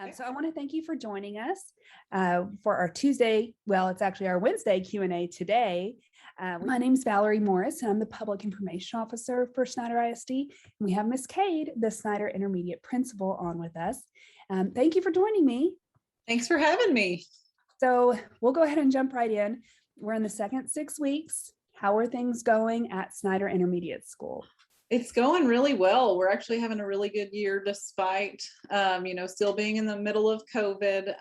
So I want to thank you for joining us for our Tuesday, well, it's actually our Wednesday Q&A today. My name is Valerie Morris, and I'm the Public Information Officer for Snyder ISD. And we have Miss Cade, the Snyder Intermediate Principal, on with us. Thank you for joining me. Thanks for having me. So we'll go ahead and jump right in. We're in the second 6 weeks. How are things going at Snyder Intermediate School? It's going really well. We're actually having a really good year despite, still being in the middle of COVID.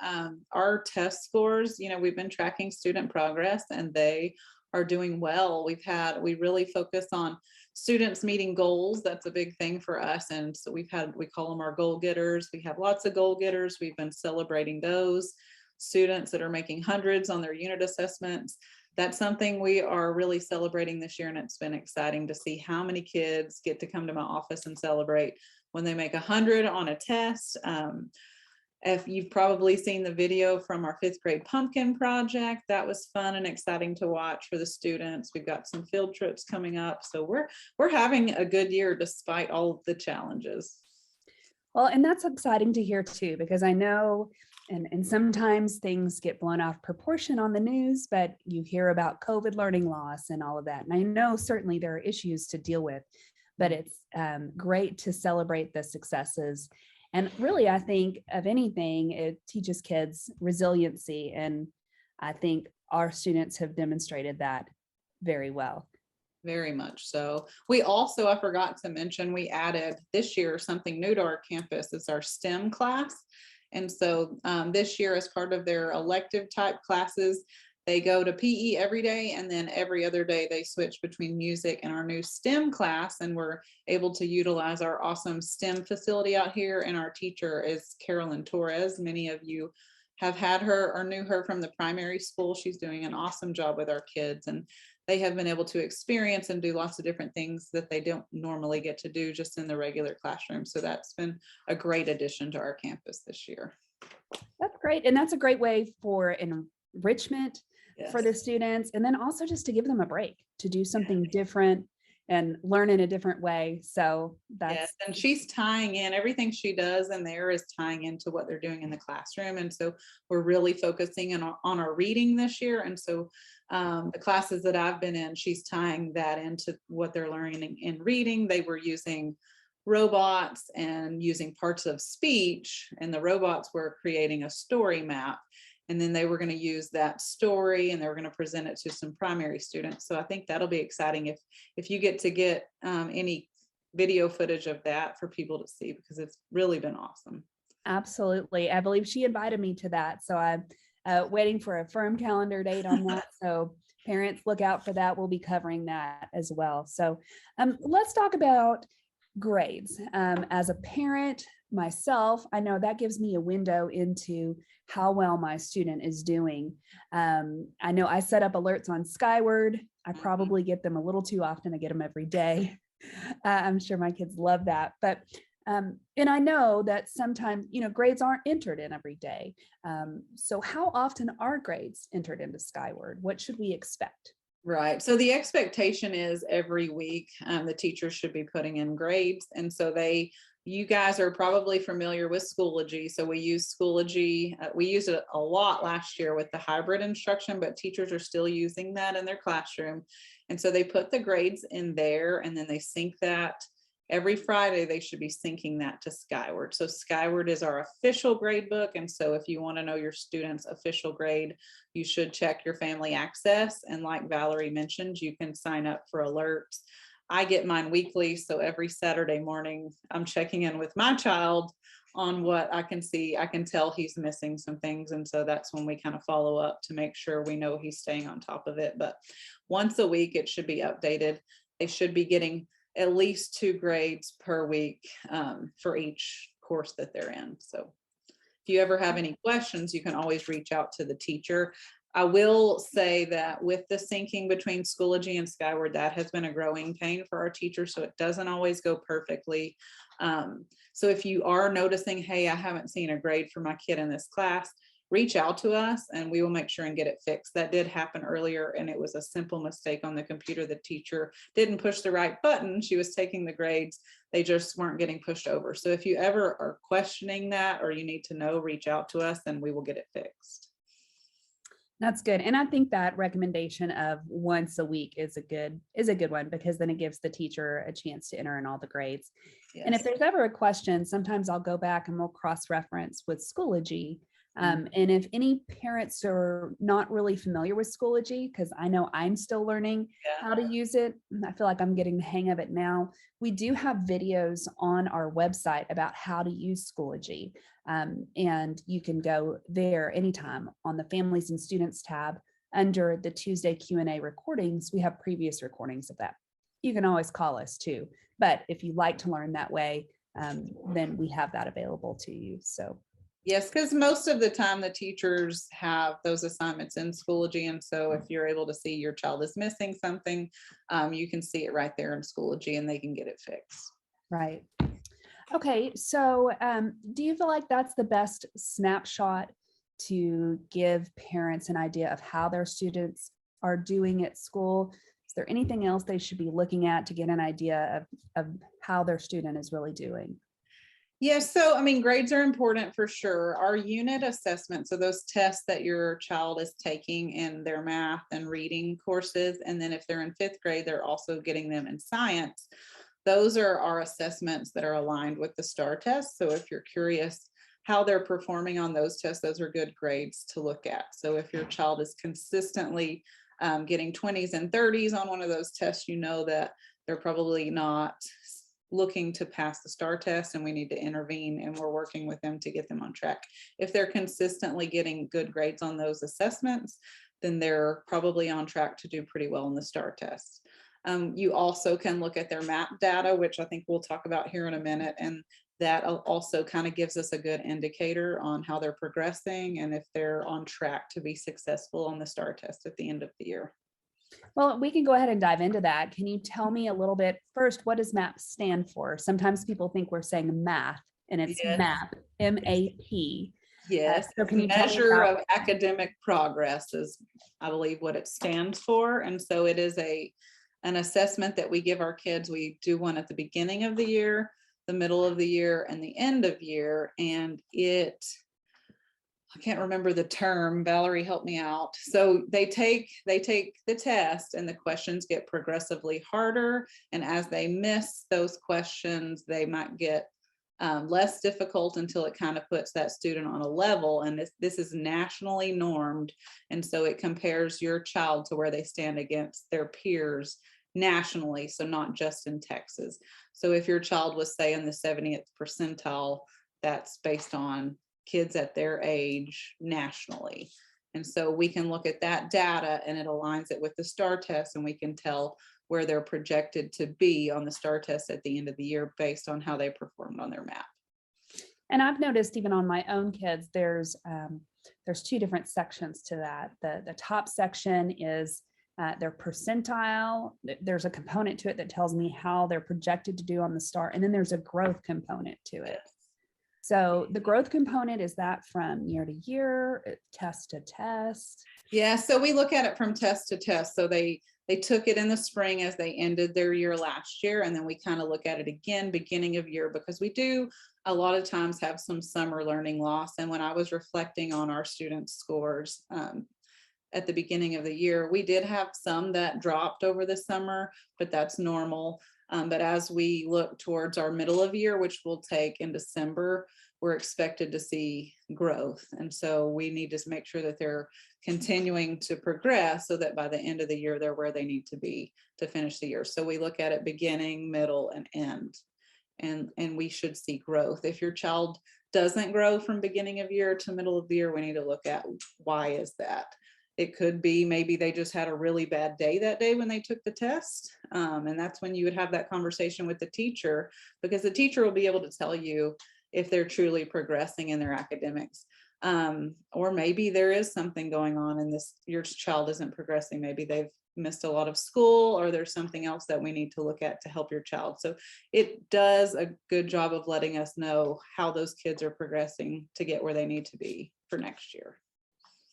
Our test scores, we've been tracking student progress and they are doing well. We really focus on students meeting goals. That's a big thing for us. And so we call them our goal getters. We have lots of goal getters. We've been celebrating those students that are making hundreds on their unit assessments. That's something we are really celebrating this year, and it's been exciting to see how many kids get to come to my office and celebrate when they make 100 on a test. If you've probably seen the video from our 5th grade pumpkin project, that was fun and exciting to watch for the students. We've got some field trips coming up, so we're having a good year despite all of the challenges. Well, and that's exciting to hear too, because I know and sometimes things get blown off proportion on the news, but you hear about COVID learning loss and all of that. And I know certainly there are issues to deal with, but it's great to celebrate the successes. And really, I think of anything, it teaches kids resiliency. And I think our students have demonstrated that very well. Very much so. We also, I forgot to mention, we added this year something new to our campus. It's our STEM class. And so this year, as part of their elective type classes, they go to PE every day, and then every other day they switch between music and our new STEM class. And we're able to utilize our awesome STEM facility out here. And our teacher is Carolyn Torres. Many of you have had her or knew her from the primary school. She's doing an awesome job with our kids, and they have been able to experience and do lots of different things that they don't normally get to do just in the regular classroom. So that's been a great addition to our campus this year. That's great. And that's a great way for enrichment for the students. And then also just to give them a break, to do something different and learn in a different way. So that's, and she's tying in everything she does, and there is tying into what they're doing in the classroom. And so we're really focusing on our reading this year. And so the classes that I've been in, she's tying that into what they're learning in reading. They were using robots and using parts of speech, and the robots were creating a story map. And then they were going to use that story and they were going to present it to some primary students. So I think that'll be exciting if you get any video footage of that for people to see, because it's really been awesome. Absolutely. I believe she invited me to that. So I'm waiting for a firm calendar date on that. So parents, look out for that. We'll be covering that as well. So let's talk about grades. As a parent myself, I know that gives me a window into how well my student is doing. I know I set up alerts on Skyward. I probably get them a little too often. I get them every day. I'm sure my kids love that. But and I know that sometimes, grades aren't entered in every day. So how often are grades entered into Skyward? What should we expect? Right. So the expectation is every week the teachers should be putting in grades. And so you guys are probably familiar with Schoology. So we use Schoology. We used it a lot last year with the hybrid instruction, but teachers are still using that in their classroom. And so they put the grades in there, and then they sync that. Every Friday, they should be syncing that to Skyward. So Skyward is our official grade book. And so if you want to know your student's official grade, you should check your family access. And like Valerie mentioned, you can sign up for alerts. I get mine weekly. So every Saturday morning, I'm checking in with my child on what I can see. I can tell he's missing some things. And so that's when we kind of follow up to make sure we know he's staying on top of it. But once a week, it should be updated. They should be getting at least 2 grades per week for each course that they're in. So if you ever have any questions, you can always reach out to the teacher. I will say that with the syncing between Schoology and Skyward, that has been a growing pain for our teachers. So it doesn't always go perfectly. So if you are noticing, hey, I haven't seen a grade for my kid in this class, reach out to us and we will make sure and get it fixed. That did happen earlier, and it was a simple mistake on the computer. The teacher didn't push the right button. She was taking the grades. They just weren't getting pushed over. So if you ever are questioning that, or you need to know, reach out to us and we will get it fixed. That's good. And I think that recommendation of once a week is a good one, because then it gives the teacher a chance to enter in all the grades. Yes. And if there's ever a question, sometimes I'll go back and we'll cross-reference with Schoology. And if any parents are not really familiar with Schoology, because I know I'm still learning how to use it, I feel like I'm getting the hang of it now. We do have videos on our website about how to use Schoology. And you can go there anytime on the Families and Students tab under the Tuesday Q&A recordings. We have previous recordings of that. You can always call us too. But if you like to learn that way, then we have that available to you. So yes, because most of the time the teachers have those assignments in Schoology. And so if you're able to see your child is missing something, you can see it right there in Schoology and they can get it fixed. Right. Okay. So do you feel like that's the best snapshot to give parents an idea of how their students are doing at school? Is there anything else they should be looking at to get an idea of how their student is really doing? Yes, so I mean, grades are important for sure. Our unit assessments, so those tests that your child is taking in their math and reading courses, and then if they're in 5th grade, they're also getting them in science. Those are our assessments that are aligned with the STAR test. So if you're curious how they're performing on those tests, those are good grades to look at. So if your child is consistently getting 20s and 30s on one of those tests, you know that they're probably not looking to pass the STAR test and we need to intervene, and we're working with them to get them on track. If they're consistently getting good grades on those assessments, then they're probably on track to do pretty well in the STAR test. You also can look at their MAP data, which I think we'll talk about here in a minute, and that also kind of gives us a good indicator on how they're progressing and if they're on track to be successful on the STAR test at the end of the year. Well, we can go ahead and dive into that. Can you tell me a little bit first, what does MAP stand for? Sometimes people think we're saying math, and it's MAP, M-A-P. Yes, so can you measure of academic progress is, I believe, what it stands for. And so it is an assessment that we give our kids. We do one at the beginning of the year, the middle of the year, and the end of year. And I can't remember the term. Valerie, help me out. So they take the test and the questions get progressively harder. And as they miss those questions, they might get less difficult until it kind of puts that student on a level. And this is nationally normed. And so it compares your child to where they stand against their peers nationally. So not just in Texas. So if your child was, say, in the 70th percentile, that's based on kids at their age nationally. And so we can look at that data and it aligns it with the STAR test, and we can tell where they're projected to be on the STAR test at the end of the year based on how they performed on their MAP. And I've noticed even on my own kids, there's 2 different sections to that. The top section is their percentile. There's a component to it that tells me how they're projected to do on the STAR. And then there's a growth component to it. So the growth component, is that from year to year, test to test? Yeah, so we look at it from test to test. So they took it in the spring as they ended their year last year. And then we kind of look at it again, beginning of year, because we do a lot of times have some summer learning loss. And when I was reflecting on our students' scores at the beginning of the year, we did have some that dropped over the summer, but that's normal. But as we look towards our middle of year, which we'll take in December, we're expected to see growth. And so we need to make sure that they're continuing to progress so that by the end of the year, they're where they need to be to finish the year. So we look at it beginning, middle, and end. And we should see growth. If your child doesn't grow from beginning of year to middle of the year, we need to look at why is that. It could be maybe they just had a really bad day that day when they took the test. And that's when you would have that conversation with the teacher, because the teacher will be able to tell you if they're truly progressing in their academics. Or maybe there is something going on in this, your child isn't progressing. Maybe they've missed a lot of school, or there's something else that we need to look at to help your child. So it does a good job of letting us know how those kids are progressing to get where they need to be for next year.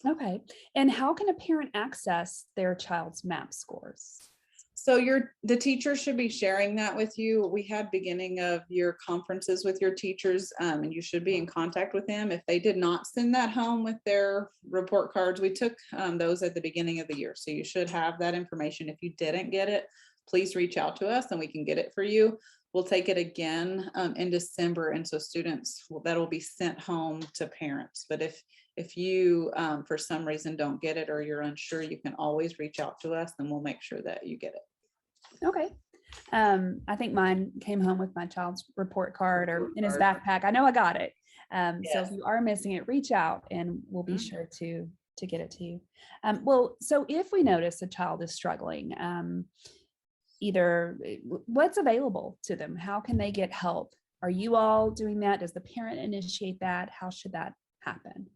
Okay. And how can a parent access their child's MAP scores? So the teacher should be sharing that with you. We had beginning of year conferences with your teachers, and you should be in contact with them. If they did not send that home with their report cards, we took those at the beginning of the year. So you should have that information. If you didn't get it, please reach out to us and we can get it for you. We'll take it again in December. And so students, that'll be sent home to parents. But if you, for some reason, don't get it or you're unsure, you can always reach out to us and we'll make sure that you get it. Okay. I think mine came home with my child's report card or in his backpack. I know I got it. So if you are missing it, reach out and we'll be sure to get it to you. Well, so if we notice a child is struggling, either what's available to them, how can they get help? Are you all doing that? Does the parent initiate that? How should that happen?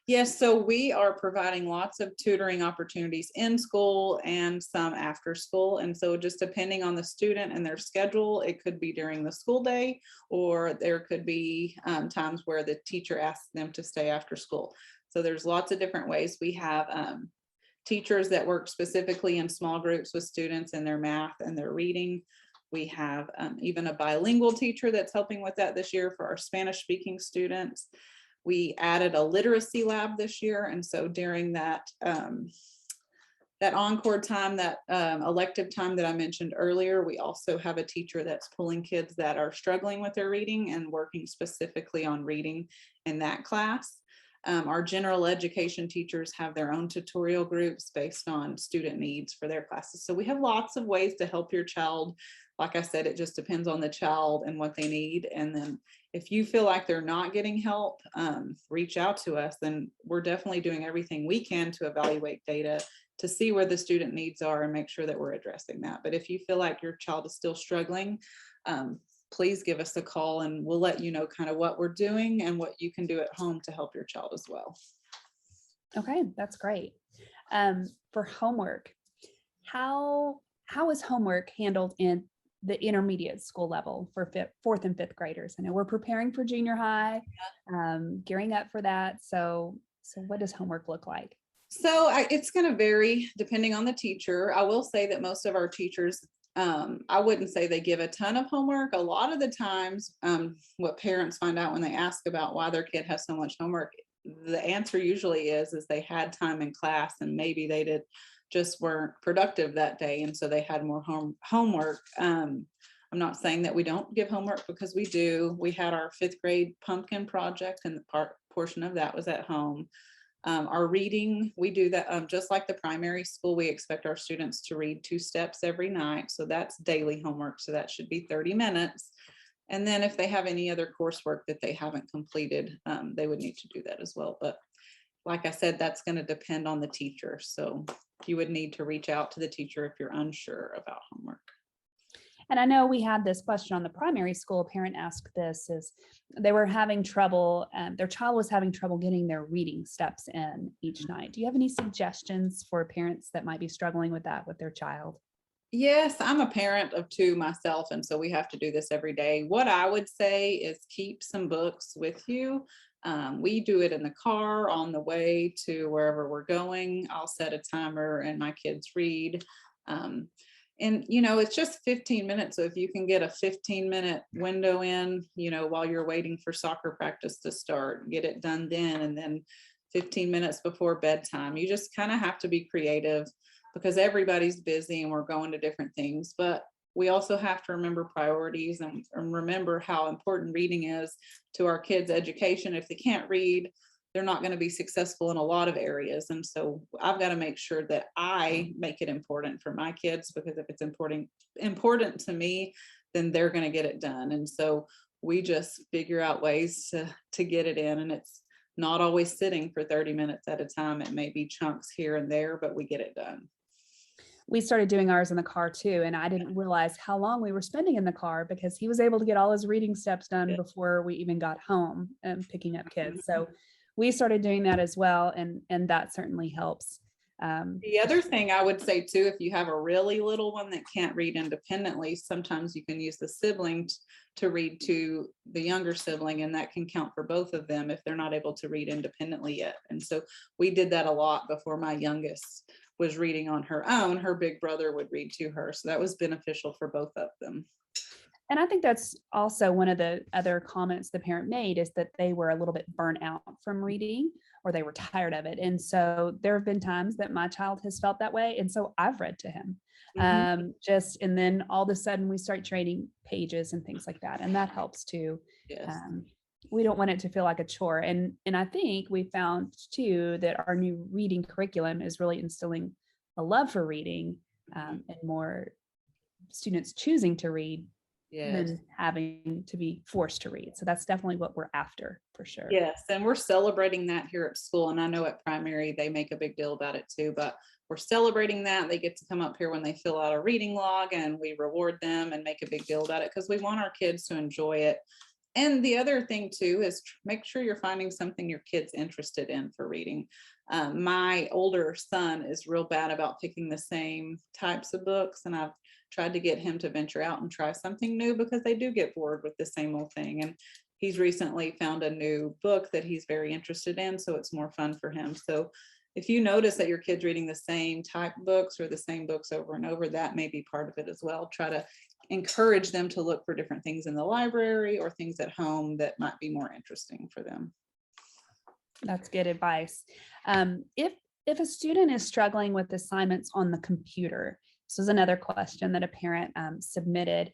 Yes, so we are providing lots of tutoring opportunities in school and some after school. And so just depending on the student and their schedule, it could be during the school day, or there could be times where the teacher asks them to stay after school. So there's lots of different ways. We have teachers that work specifically in small groups with students in their math and their reading. We have even a bilingual teacher that's helping with that this year for our Spanish speaking students. We added a literacy lab this year. And so during that encore time, that elective time that I mentioned earlier, we also have a teacher that's pulling kids that are struggling with their reading and working specifically on reading in that class. Our general education teachers have their own tutorial groups based on student needs for their classes. So we have lots of ways to help your child. Like I said, it just depends on the child and what they need. And then if you feel like they're not getting help, reach out to us. Then we're definitely doing everything we can to evaluate data to see where the student needs are and make sure that we're addressing that. But if you feel like your child is still struggling, please give us a call and we'll let you know kind of what we're doing and what you can do at home to help your child as well. Okay, that's great. For homework, how is homework handled in the intermediate school level for fourth and fifth graders? I know we're preparing for junior high, gearing up for that. So what does homework look like? So it's going to vary depending on the teacher. I will say that most of our teachers, I wouldn't say they give a ton of homework. A lot of the times, what parents find out when they ask about why their kid has so much homework, the answer usually is they had time in class and maybe they just weren't productive that day. And so they had more homework. I'm not saying that we don't give homework, because we do. We had our fifth grade pumpkin project and the portion of that was at home. Our reading, we do that just like the primary school. We expect our students to read 2 steps every night. So that's daily homework. So that should be 30 minutes. And then if they have any other coursework that they haven't completed, they would need to do that as well. But like I said, that's going to depend on the teacher. So you would need to reach out to the teacher if you're unsure about homework. And I know we had this question on the primary school. A parent asked this, is they were having trouble, their child was having trouble getting their reading steps in each night. Do you have any suggestions for parents that might be struggling with that with their child? Yes, I'm a parent of 2 myself, and so we have to do this every day. What I would say is keep some books with you. We do it in the car on the way to wherever we're going. I'll set a timer and my kids read. And, it's just 15 minutes. So if you can get a 15-minute window in, while you're waiting for soccer practice to start, get it done then, and then 15 minutes before bedtime. You just kind of have to be creative because everybody's busy and we're going to different things. But we also have to remember priorities and remember how important reading is to our kids' education. If they can't read, they're not going to be successful in a lot of areas. And so I've got to make sure that I make it important for my kids, because if it's important to me, then they're going to get it done. And so we just figure out ways to get it in. And it's not always sitting for 30 minutes at a time. It may be chunks here and there, but we get it done. We started doing ours in the car too. And I didn't realize how long we were spending in the car because he was able to get all his reading steps done before we even got home and picking up kids. So we started doing that as well. And that certainly helps. The other thing I would say too, if you have a really little one that can't read independently, sometimes you can use the sibling to read to the younger sibling, and that can count for both of them if they're not able to read independently yet. And so we did that a lot before my youngest was reading on her own. Her big brother would read to her. So that was beneficial for both of them. And I think that's also one of the other comments the parent made, is that they were a little bit burnt out from reading, or they were tired of it. And so there have been times that my child has felt that way. And so I've read to him. And then all of a sudden we start trading pages and things like that. And that helps too. Yes. We don't want it to feel like a chore. And I think we found too that our new reading curriculum is really instilling a love for reading, and more students choosing to read than having to be forced to read. So that's definitely what we're after, for sure. Yes, and we're celebrating that here at school. And I know at primary, they make a big deal about it too, but we're celebrating that. They get to come up here when they fill out a reading log, and we reward them and make a big deal about it because we want our kids to enjoy it. And the other thing too is make sure you're finding something your kid's interested in for reading. My older son is real bad about picking the same types of books, and I've tried to get him to venture out and try something new because they do get bored with the same old thing. And he's recently found a new book that he's very interested in, so it's more fun for him. So if you notice that your kid's reading the same type books or the same books over and over, that may be part of it as well. Try to encourage them to look for different things in the library or things at home that might be more interesting for them. That's good advice. If a student is struggling with assignments on the computer, this is another question that a parent submitted.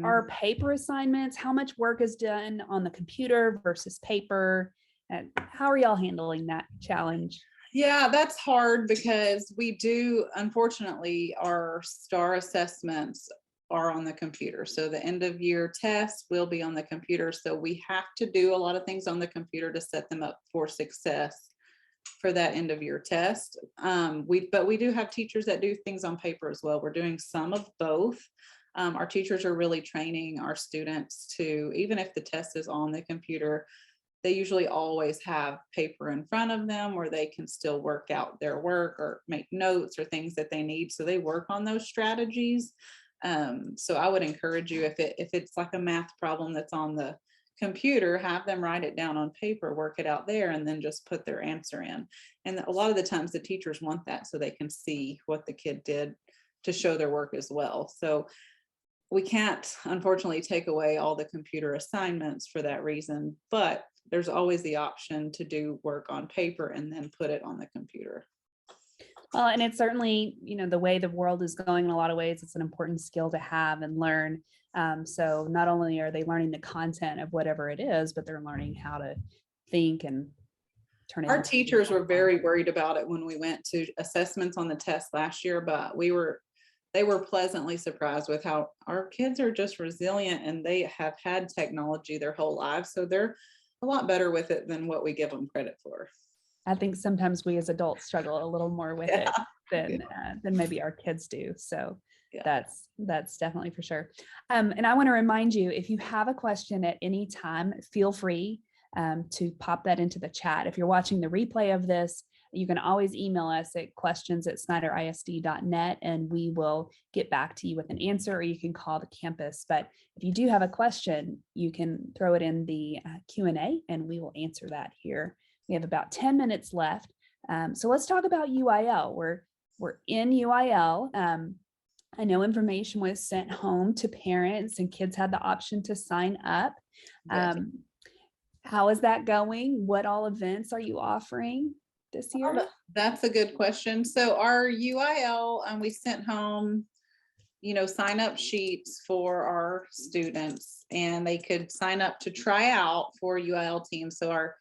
Are paper assignments, how much work is done on the computer versus paper? And how are y'all handling that challenge? Yeah, that's hard because we do, unfortunately, our STAR assessments are on the computer. So the end of year tests will be on the computer. So we have to do a lot of things on the computer to set them up for success for that end of year test. But we do have teachers that do things on paper as well. We're doing some of both. Our teachers are really training our students to, even if the test is on the computer, they usually always have paper in front of them where they can still work out their work or make notes or things that they need. So they work on those strategies. So I would encourage you, if it's like a math problem that's on the computer, have them write it down on paper, work it out there, and then just put their answer in. And a lot of the times the teachers want that so they can see what the kid did to show their work as well. So we can't, unfortunately, take away all the computer assignments for that reason, but there's always the option to do work on paper and then put it on the computer. Well, and it's certainly, the way the world is going in a lot of ways, it's an important skill to have and learn. So not only are they learning the content of whatever it is, but they're learning how to think and turn it. Our teachers were very worried about it when we went to assessments on the test last year, but they were pleasantly surprised with how our kids are just resilient, and they have had technology their whole lives. So they're a lot better with it than what we give them credit for. I think sometimes we as adults struggle a little more with it than maybe our kids do. So that's definitely for sure. And I want to remind you, if you have a question at any time, feel free to pop that into the chat. If you're watching the replay of this, you can always email us at questions@snyderisd.net, and we will get back to you with an answer, or you can call the campus. But if you do have a question, you can throw it in the Q&A, and we will answer that here. We have about 10 minutes left. So let's talk about UIL. We're in UIL. I know information was sent home to parents, and kids had the option to sign up. Yes. How is that going? What all events are you offering this year? That's a good question. So our UIL, we sent home, sign up sheets for our students, and they could sign up to try out for UIL teams. So our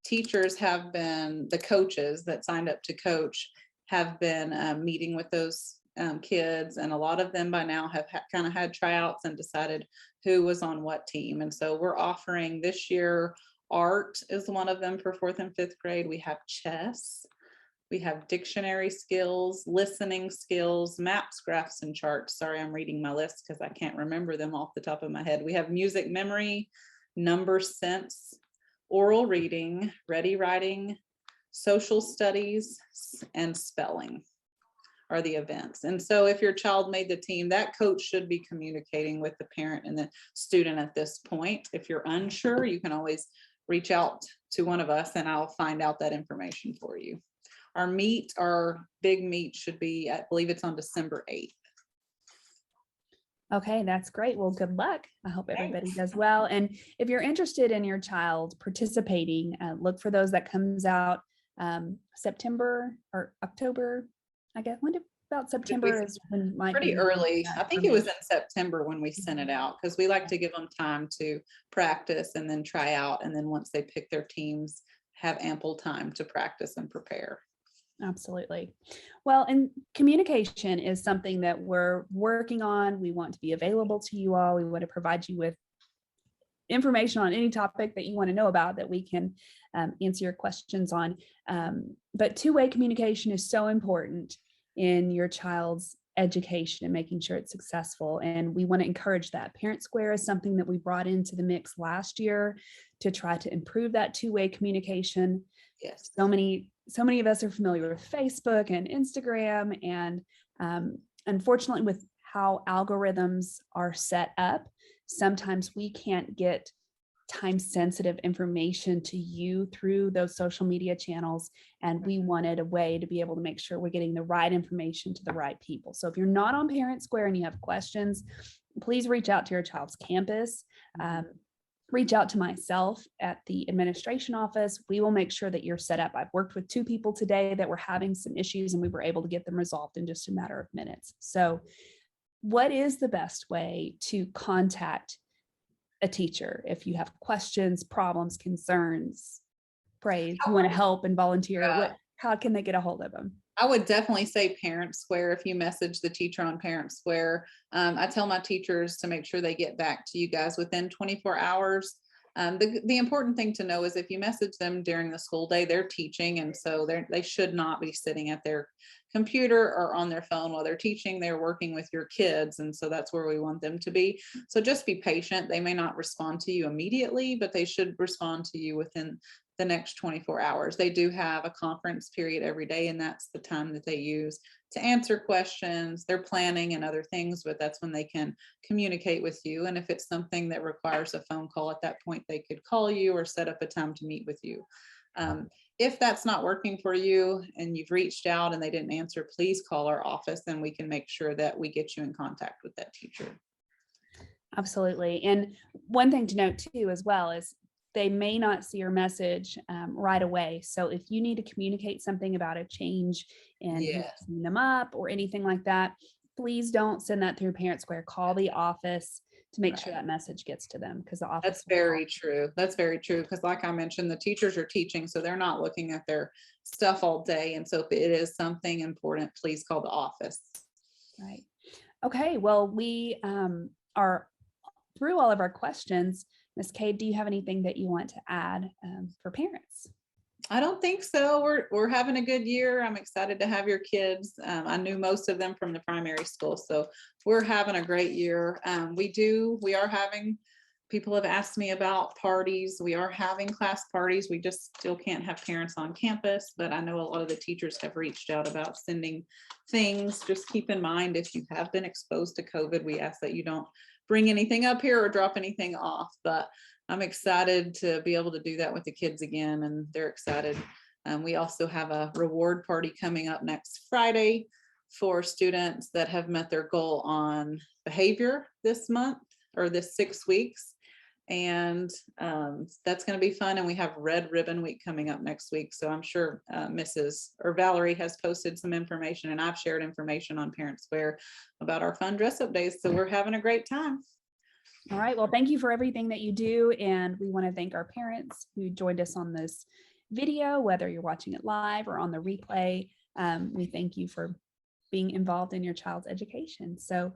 teachers have been, the coaches that signed up to coach have been meeting with those kids, and a lot of them by now have kind of had tryouts and decided who was on what team. And so we're offering this year, art is one of them for 4th and 5th grade. We have chess, we have dictionary skills, listening skills, maps, graphs, and charts. Sorry, I'm reading my list because I can't remember them off the top of my head. We have music memory, number sense, oral reading, ready writing, social studies, and spelling are the events. And so if your child made the team, that coach should be communicating with the parent and the student at this point. If you're unsure, you can always reach out to one of us and I'll find out that information for you. Our big meet should be, I believe it's on December 8th. Okay, that's great. Well, good luck. I hope everybody does well. And if you're interested in your child participating, look for those that comes out September or October. I guess about September is when might pretty be early. I think it was in September when we sent it Mhm. out because we like to give them time to practice and then try out. And then once they pick their teams, have ample time to practice and prepare. Absolutely. Well, and communication is something that we're working on. We want to be available to you all. We want to provide you with information on any topic that you want to know about that we can answer your questions on. But two-way communication is so important in your child's education and making sure it's successful. And we want to encourage that. Parent Square is something that we brought into the mix last year to try to improve that two-way communication. Yes. So many of us are familiar with Facebook and Instagram, and unfortunately, with how algorithms are set up, sometimes we can't get time-sensitive information to you through those social media channels, and we wanted a way to be able to make sure we're getting the right information to the right people. So if you're not on Parent Square and you have questions, please reach out to your child's campus. Reach out to myself at the administration office. We will make sure that you're set up. I've worked with 2 people today that were having some issues and we were able to get them resolved in just a matter of minutes. So what is the best way to contact a teacher if you have questions, problems, concerns, praise, you want to help and volunteer? How can they get a hold of them? I would definitely say Parent Square. If you message the teacher on Parent Square, I tell my teachers to make sure they get back to you guys within 24 hours. The important thing to know is if you message them during the school day, they're teaching, and so they should not be sitting at their computer or on their phone while they're teaching. They're working with your kids, and so that's where we want them to be. So just be patient. They may not respond to you immediately, but they should respond to you within the next 24 hours. They do have a conference period every day, and that's the time that they use to answer questions. They're planning and other things, but that's when they can communicate with you. And if it's something that requires a phone call at that point, they could call you or set up a time to meet with you. If that's not working for you and you've reached out and they didn't answer, please call our office and we can make sure that we get you in contact with that teacher. Absolutely. And one thing to note too, as well, is they may not see your message right away. So if you need to communicate something about a change in mixing them up or anything like that, please don't send that through Parent Square. Call the office to make sure that message gets to them, because the office. That's very true. That's very true. Because like I mentioned, the teachers are teaching, so they're not looking at their stuff all day. And so if it is something important, please call the office. Right. Okay. Well, we are through all of our questions. Ms. Cade, do you have anything that you want to add for parents? I don't think so. We're having a good year. I'm excited to have your kids. I knew most of them from the primary school, so we're having a great year. People have asked me about parties. We are having class parties. We just still can't have parents on campus, but I know a lot of the teachers have reached out about sending things. Just keep in mind, if you have been exposed to COVID, we ask that you don't bring anything up here or drop anything off, but I'm excited to be able to do that with the kids again, and they're excited. We also have a reward party coming up next Friday for students that have met their goal on behavior this month or this 6 weeks. And that's going to be fun. And we have Red Ribbon Week coming up next week. So I'm sure Valerie has posted some information, and I've shared information on Parent Square about our fun dress up days. So we're having a great time. All right. Well, thank you for everything that you do. And we want to thank our parents who joined us on this video, whether you're watching it live or on the replay. We thank you for being involved in your child's education. So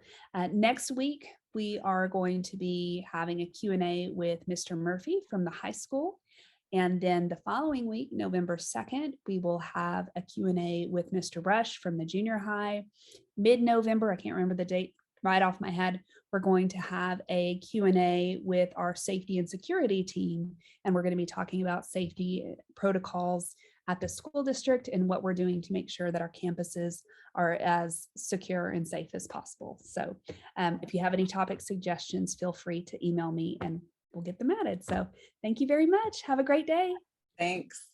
next week, we are going to be having a Q&A with Mr. Murphy from the high school. And then the following week, November 2nd, we will have a Q&A with Mr. Rush from the junior high. Mid-November, I can't remember the date right off my head, we're going to have a Q&A with our safety and security team. And we're going to be talking about safety protocols at the school district and what we're doing to make sure that our campuses are as secure and safe as possible. So if you have any topic suggestions, feel free to email me and we'll get them added. So thank you very much. Have a great day. Thanks.